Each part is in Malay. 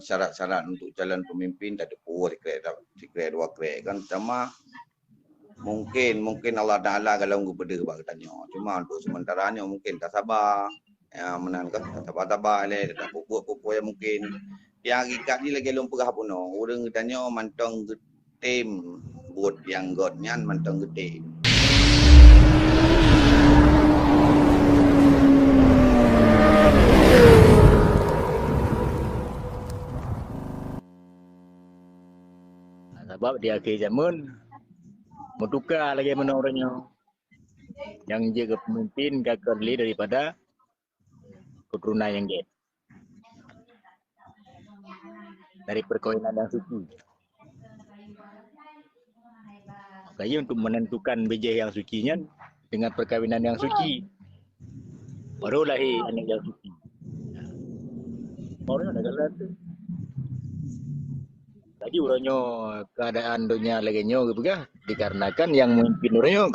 syarat-syarat untuk calon pemimpin tak ada pun sekret dua krek kan sama mungkin Allah Taala kalau kepada bak tanya cuma untuk sementaranya mungkin tak sabar ya menan kan tak sabar le tak pupuk yang mungkin yang hakikat ni lagi belum perah pun orang tanya mantong getim buat yang godnya mantong getim. Sebab di akhir zaman mau tukar lagi mana orangnya yang jaga pemimpin gak lebih daripada keturunan yang dia dari perkawinan yang suci. Makanya untuk menentukan bejeh yang sucinya dengan perkawinan yang suci baru lahir anak yang suci. Orangnya ada jalan tu. Tadi orangnya keadaan dunia lagi nyo juga dikarenakan yang memimpin orangnya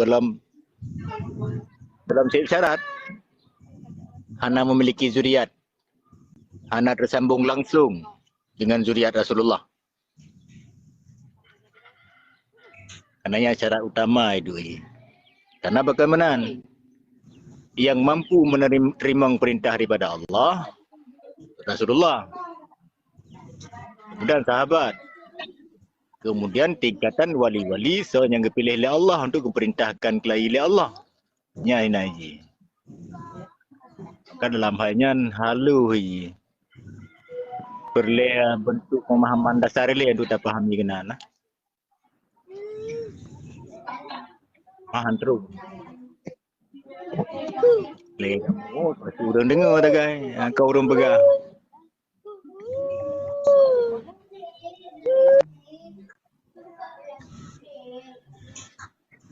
dalam syarat anak memiliki zuriat, anak tersambung langsung dengan zuriat Rasulullah. Karena syarat utama itu. Karena bagaimana yang mampu menerima perintah daripada Allah, Rasulullah, kemudian sahabat. Kemudian tingkatan wali-wali yang dipilih oleh Allah untuk diperintahkan kelai oleh Allah. Nya ini. Kan dalam halnya halu perlu bentuk pemahaman dasar ini untuk kita pahami kenana. Paham terus. Oh, pasti orang dengar tak guys. Kau orang pegang.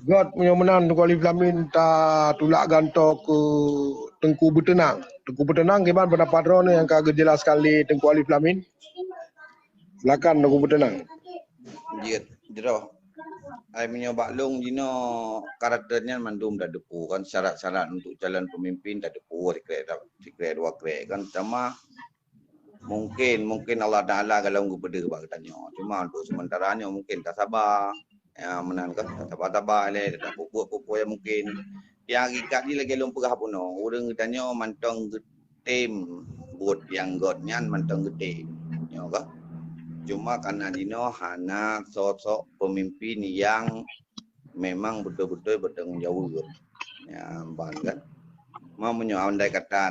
God punya menang Tengku Alif Lamin tak tulak gantor ke Tengku Bertenang. Tengku Bertenang gimana pendapat Ron yang kagak jelas sekali Tengku Alif Lamin? Silakan Tengku Bertenang. Jero. Ai punya baklung jino karakternya mandum dah depu kan syarat-syarat untuk calon pemimpin dah depu sekret dua krek kan sama mungkin Allah Taala kalau kepada bak tanya cuma untuk sementaranya mungkin tak sabar ya menan kan tak sabar le tak pupuk yang mungkin yang hakikat ni lagi belum perah pun orang tanya mantong getim buat yang godnya mantong getim ya kan cuma karena dino hana sosok pemimpin yang memang betul-betul bertanggung jawab ya bangga mau andai kata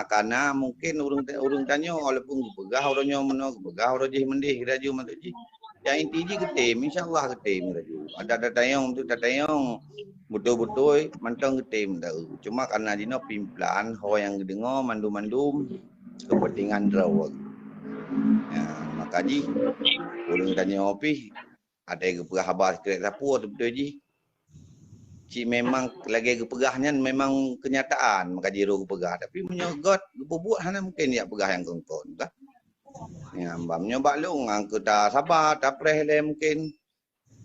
karena mungkin urung tanya walaupun pegah orangnya meno pegah orang je mendih raju mantuk ji yang inti ji getim insyaallah getim raju ada tayong tu tayong betul-betul mantang getim tahu cuma karena dino pimplan ho yang dengar mandum-mandum kepentingan draw ya makanya urung tanya opi ada yang berhabar sekret apa betul ji cik memang lagi kepegahnya memang kenyataan maka jiru kepegah tapi menyogot buat hana mungkin ya pegah yang kongkon kan ya mbamnya baklung angku dah sabar tak preh le mungkin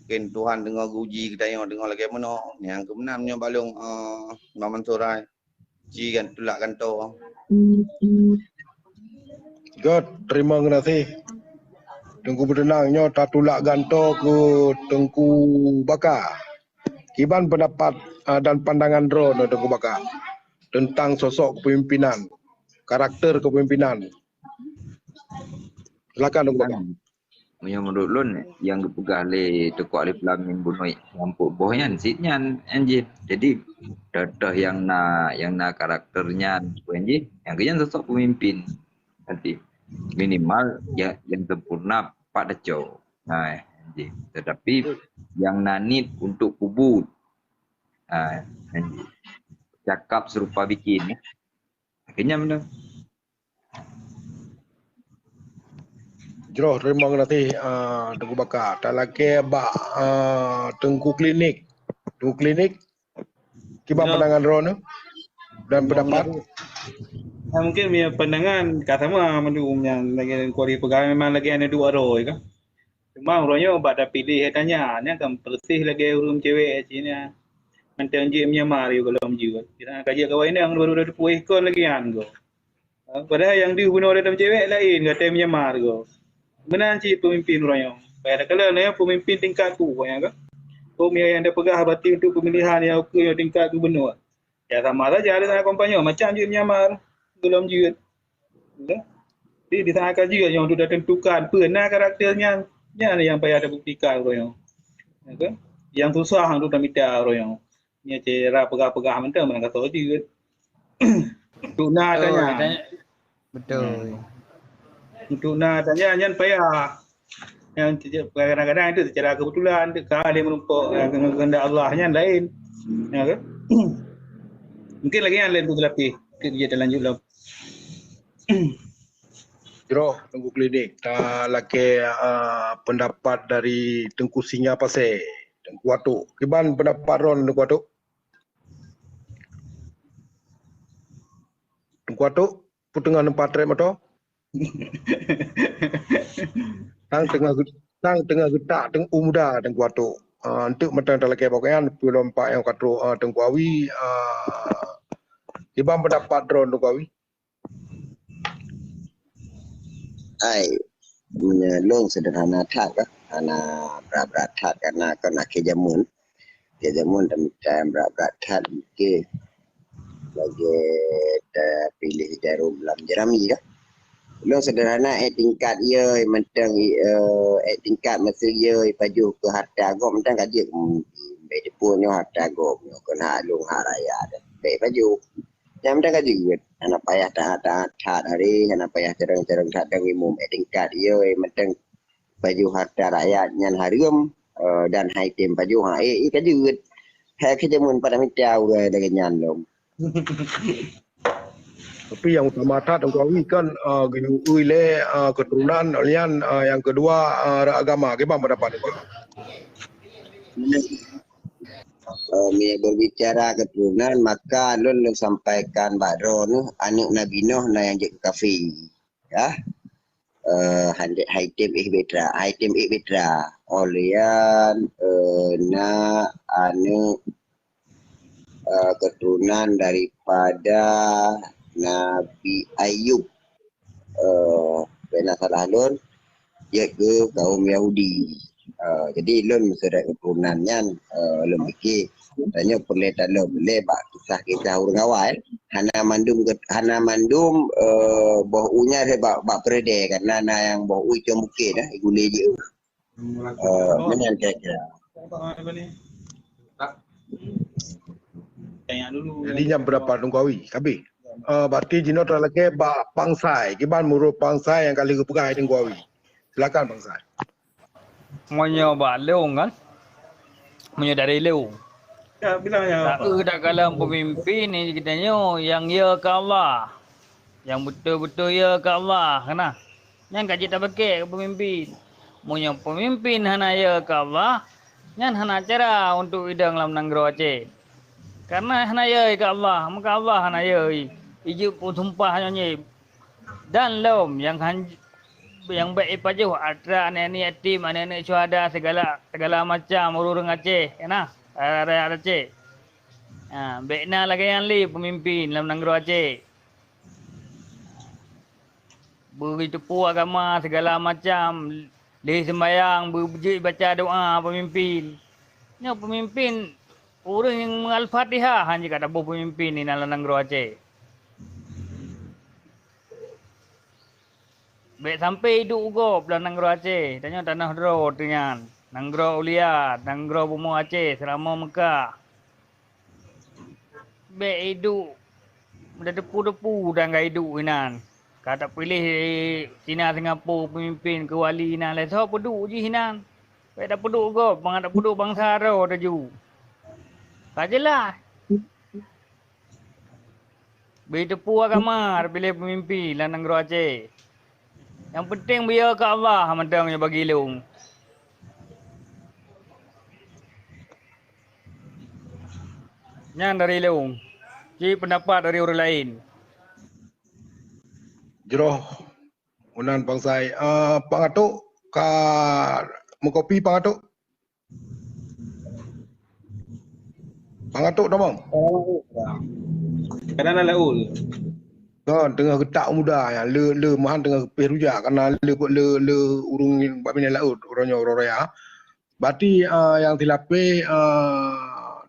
Tuhan dengar uji kita yang dengar lagi mana yang kemenamnya baklung Maman Sorai ci kan tulak kantor God terima kasih Tengku Bertenangnya tak tulak gantor ke Tengku Bakar. Kiban pendapat dan pandangan Ron Tengku Bakar tentang sosok kepemimpinan, karakter kepemimpinan. Silakan Tengku Bakar. Menurut Lun yang dipegah oleh Tengku Alif Lamin bunoi ngampuk bohnya sitnya anjir. Jadi dadah yang na karakternya anjir, yang kejan sosok pemimpin. Nanti minimal ya yang sempurna Pak Deco. Nah, anjir. Tetapi yang nanit untuk kubut. Cakap serupa bikin ya. Akhirnya benar. Jroh terima kasih Tengku Bakar. Tak lagi Tengku Klinik. Tengku Klinik. Kiban pandangan Ron dan pendapat. Mungkin punya pandangan kata sama mendukungnya lagi kuali pegawai memang lagi ada dua roy kan. Cuma orangnya pada pilih tanya kan bersih lagi urung cewek sini. Nanti anjing menyamar juga kalau menjiwa. Kita kaji kawan ini yang baru ada puih kon lagi an go. Padahal yang dihubungi oleh cewek lain kata menyamar go. menanci pemimpin orang. Pada kala ni pemimpin tingkat tu yang kan. Yang dia pegah berarti untuk pemilihan yang okey yang tingkat gubernur. Ya sama saja ada tanah kampanye macam je menyamar belum je. Jadi ditanyakan juga yang sudah tentukan pernah karakternya yang payah ada buktikan orang. Ya kan? Yang susah untuk minta orang. Ni cara pegah-pegah mentah mana kata je. Untuk nak tanya. Betul. Untuk nak tanya yang payah. Yang kadang-kadang itu secara kebetulan dekat dia menumpuk kehendak Allah yang lain. Ya kan? Mungkin lagi yang lain tu lebih kita lanjut lah. Jero Tengku Klinik. Laki pendapat dari Tengku Singa Pasir. Tengku Watuk. Kiban pendapat Ron Tengku Watuk? Tengku Watuk? Putengah nempat trem atau? Tang tengah getak Tengku Muda Tengku Watuk. Untuk matang laki pokoknya belum pak yang kata Tengku Awi. Kiban pendapat Ron Tengku Awi? Ai long sederhana tak kan ana berat tak karena kena kejamun dan berat tak ke lagi pilih jarum dalam jerami kan long sederhana tingkat ye mentang tingkat mesti ye paju ke harta go mentang kaji be punyo harta go kena long haraya dan be paju yang mereka juga anak payah tak hari anak payah cereng tak dengan umum tingkat dia mentang baju harta rakyat yang harium dan hai tem baju ka juga hai kejamun pada mitau dengan nyandom. Tapi yang utama tak Tengku Awi kan uile keturunan yang kedua agama. Gimana pendapat itu? Berbicara keturunan maka lun sampaikan Badro nu anak Nabi Nuh na yang jadi kafir ya Haitim Ibedra olian na anu keturunan daripada Nabi Ayub benar salah lun iaitu kaum Yahudi. Jadi lun sudah keturunannya lun fikir tanya perletan lo boleh bak kisah orang awal hana mandum boh unya dia bak perede karena yang boh u itu mungkin gule je mana kira-kira Tanya dulu. Jadi yang berapa Tengku Awi? Habis. Berarti jino terlake bak pangsai. Gimana menurut pangsai yang kali kepegai Tengku Awi? Silakan pangsai. Semuanya bak leung kan? Semuanya dari leung. Ya bilang ya. Tak ada kalam pemimpin ni kitanya yang ya ke Allah. Yang betul-betul ya ke Allah kena. Yang kaji tak pakai ke pemimpin. Punya pemimpin hana ya ke Allah. Yang hana cara untuk idang dalam negara Aceh. Karena hana ya ke Allah, maka Allah hana ya. Iju pun sumpah nyanyi. Dan lom yang baik paju atra anak-anak yatim, anak-anak syuhada segala macam orang Aceh, kena. Rakyat Aceh. Baiknya lagi yang li pemimpin dalam negara Aceh. Beri tepu agama segala macam. Li sembahyang, berjik baca doa pemimpin. Ni pemimpin orang yang Al-Fatihah hanya kata pemimpin ni dalam negara Aceh. Baik sampai hidup ugop dalam negara Aceh. Tanya tanah dro dengan Negara Ulia, Negara Bumbu Aceh, Serama Mekah. Baik hidup. Dah depu-depu dan gak hidup hinan. Kata pilih Cina Singapura pemimpin ke wali hinan. Lai so peduk je hinan. Baik dah peduk ugop, bang dah peduk bangsa ro taju. Kajelah. Baik depu agama pilih pemimpin dalam negara Aceh. Yang penting biar ke Allah mentangnya bagi leung. Yang dari leung. Jadi pendapat dari orang lain. Jero unan pangsai. Pangatuk ka mukopi pangatuk. Pangatuk domong. Kadang laul. Kan tengah getak muda yang le mahan tengah kepih rujak karena le urung bab minyak laut orangnya orang raya. Berarti yang tilape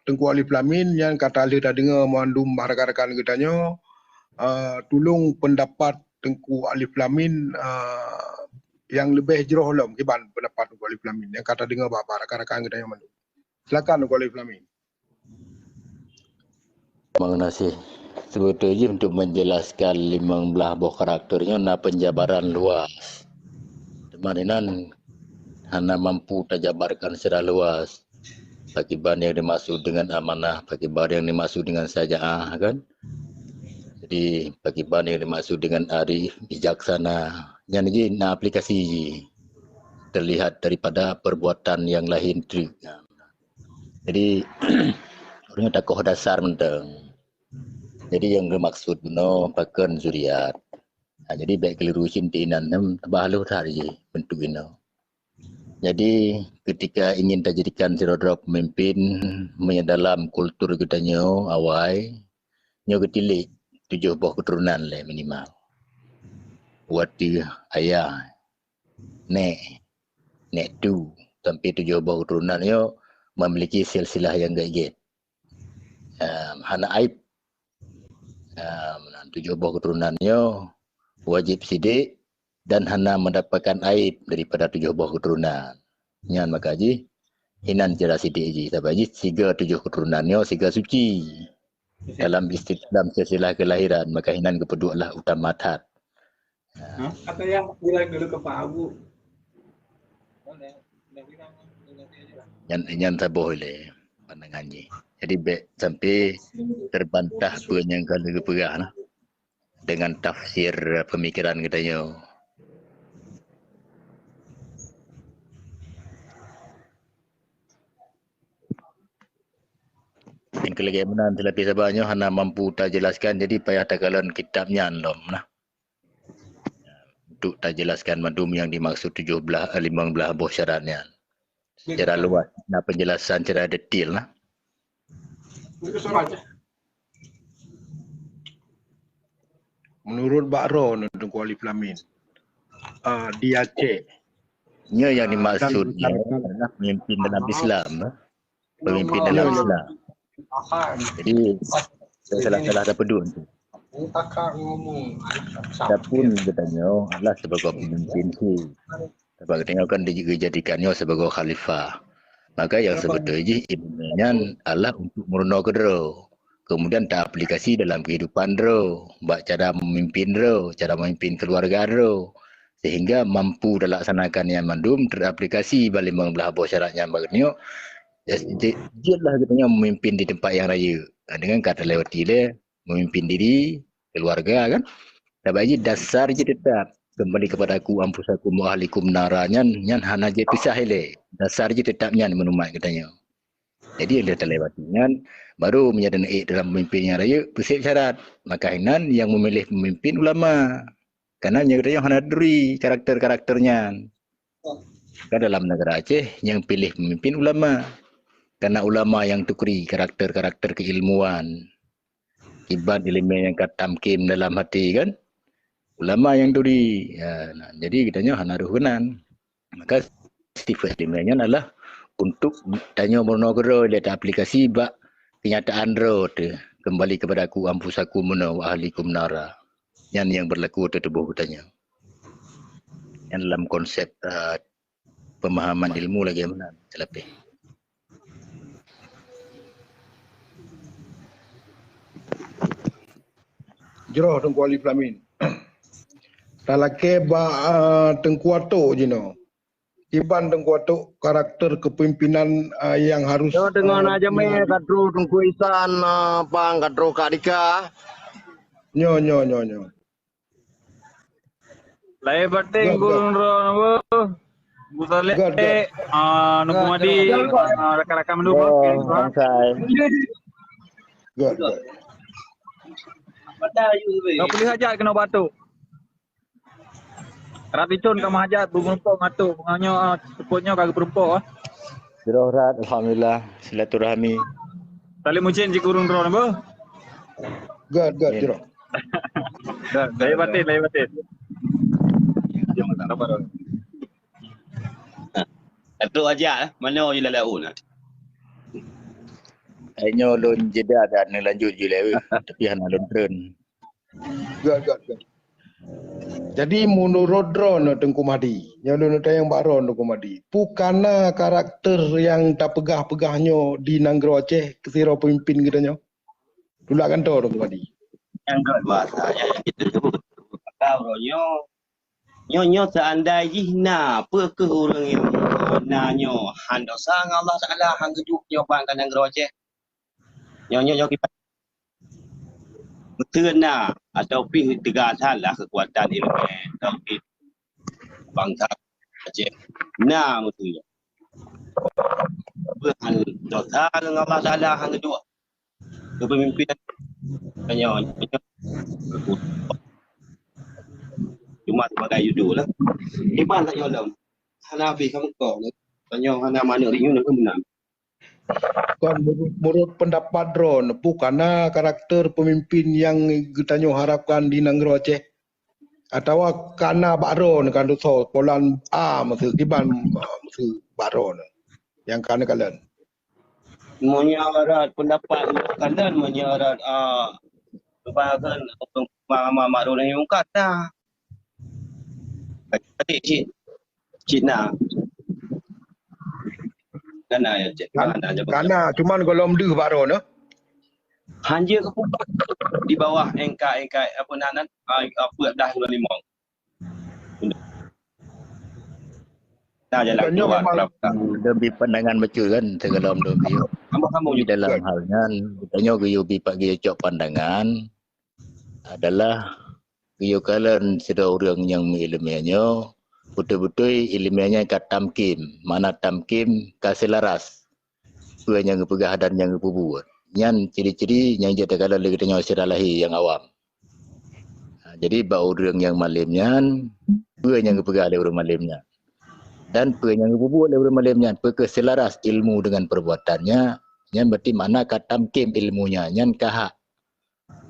Tengku Alif Lamin yang kata le dah dengar mandum rakan-rakan kitanya tolong pendapat Tengku Alif Lamin yang lebih jeroh lom kiban pendapat Tengku Alif Lamin yang kata dengar apa rakan-rakan kitanya mandum. Silakan Tengku Alif Lamin. Terima kasih. Sebetulnya untuk menjelaskan 15 buah karakternya na penjabaran luas. Temaninan hana mampu terjabarkan secara luas. Pakiban yang dimaksud dengan amanah, pakiban yang dimaksud dengan saja'ah kan. Jadi pakiban yang dimaksud dengan arif, bijaksana. Yang ini na aplikasi terlihat daripada perbuatan yang lain trik. Jadi orangnya tokoh dasar menteng. Jadi yang bermaksud no pakan zuriat. Jadi baik keliru cintinan nem bahalu tadi bentuk ini. Jadi ketika ingin dijadikan sirodro pemimpin menyedalam kultur kita nyo awai nyo ketilik 7 buah keturunan le minimal. Wati ayah nek tu sampai 7 buah keturunan nyo memiliki silsilah yang gaib. Hana aib 7 buah keturunannya wajib sidik dan hana mendapatkan aib daripada 7 buah keturunan. Nyan maka ji hinan cara sidik ji sebab ji 3 7 keturunannya 3 suci. Dalam dalam silsilah kelahiran maka hinan kepedualah utama tat. Kata yang bilang dulu ke Pak Abu. Nyan tak boleh pandangan ji. Jadi sampai terbantah penyangkal keperah dengan tafsir pemikiran katanya. Yang kelagaman terlebih sebabnya hana mampu tak jelaskan jadi payah takalan kitabnya lom nah. Untuk tak jelaskan madum yang dimaksud 15 buah syaratnya. Secara luas, nah penjelasan secara detail nah. Menurut Bakro Tengku Alif Lamin di Aceh Nya yang dimaksudnya adalah pemimpin dalam Islam. Pemimpin dalam Islam. Jadi salah-salah ada pedun tu. Adapun katanya Allah sebagai pemimpin tu. Sebab katanya kan dijadikannya sebagai khalifah. Maka yang sebetulnya ilmunya Allah untuk merono kedero. Kemudian tak aplikasi dalam kehidupan ro, buat cara memimpin ro, cara memimpin keluarga ro. Sehingga mampu dilaksanakan yang mandum teraplikasi balik membelah buah syarat yang bagusnya. Dia lah katanya memimpin di tempat yang raya. Dengan kata lewati dia, memimpin diri, keluarga kan. Tapi dasar je tetap. Kembali kepada aku ampusakum wa ahlikum nara nyan hana je pisah ele dasar je tetapnya menumat katanya. Jadi yang dia terlewati nyan baru menjadi naik dalam pemimpin yang raya bersih syarat. Maka hinan yang memilih pemimpin ulama. Karena yang katanya hana duri karakter-karakternya. Kan dalam negara Aceh yang pilih pemimpin ulama. Karena ulama yang tukri karakter-karakter keilmuan. Ibarat ilmu yang katamkim dalam hati kan. Ulama yang duri. Ya, nah, jadi katanya hana ruhunan. Maka sifat ilmiahnya adalah untuk tanya monogro lihat aplikasi bak kenyataan road kembali kepada aku ampusaku muna wa ahlikum nara. Yang berlaku di tubuh katanya. Yang dalam konsep pemahaman ilmu lagi mana lebih. Jeroh Tengku Alif Lamin. Talake Tengku Atok je no. Iban Tengku Atok karakter kepimpinan yang harus dengan aja me kadro Tengku Isan pang kadro Kak Dika. Nyo. Lai bating gurun ro Busale nukumadi rakan-rakan mendukung. Good. Kau pilih hajat kena batu. Raticun kamu hajat berperumpuk ngatu. Penganya seputnya kagak perumpuk. Jeroh rat alhamdulillah silaturahmi. Tali mucin jika urun ro nabo. Good Jeroh. Saya batin. Datuk aja mana je lalu nak. Ayo lon jeda dan lanjut je lewe. Tapi hana lon turun. Gak. Jadi menurut Ron Tengku Mahdi, yang yang Mbak Ron Tengku Mahdi, pukana karakter yang tak pegah-pegahnya di Nanggro Aceh kesiro pemimpin kitanya. Tulak kan tu Tengku Mahdi. Yang bahasanya kita sebut kau nyo seandainya apa ke orang yang nanya handosang Allah Taala hang geduk jawapan kan Nanggro Aceh. Nyo kita betul na atau pi tegasan lah kekuatan elemen atau pi bangsa Aceh. Nah betul. Bukan dosa dengan Allah Taala hang kedua. Kepemimpinan hanya cuma sebagai judo lah. Iban tak nyolong. Hanafi kamu kau. Tanya hana mana ringu nak menang. Kan menurut pendapat Ron, pukana karakter pemimpin yang kita harapkan di Nanggro Aceh. Atau karena Pak Ron kan tu polan maksud kiban maksud Pak Ron. Yang kana kalian. Menyarat pendapat kalian menyarat kebanyakan Mak Ron yang ungkat dah. Adik Cina. Kana ya cik. Karena cuman kalau mdu Pak Ron hanya kepupat di bawah engkai apa nanan apa dah 25. Nah jalan keluar Lebih pandangan betul kan segala lebih. Di dalam halnya katanya gayo bipak gayo cok pandangan adalah gayo kalian sudah orang yang ilmiahnya betul-betul ilmiahnya kat tamkim. Mana tamkim kasih laras. Apa yang pegah dan yang buat. Yang ciri-ciri yang jadi kalau lagi tanya siralahi yang awam. Jadi bau orang yang malimnya, apa yang pegah oleh orang malimnya. Dan apa yang buat oleh orang malimnya, apa selaras ilmu dengan perbuatannya, yang berarti mana katamkim ilmunya, yang kahak.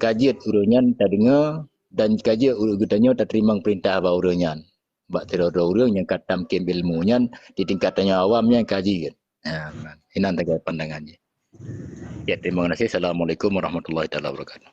Kajian urunnya tak dengar dan kajian urunnya tak terima perintah bau urunnya. Bak tidak orang yang katamkim ilmunya di tingkatannya awamnya kaji. Ini antara pandangannya. Ya, terima kasih. Assalamualaikum warahmatullahi wabarakatuh.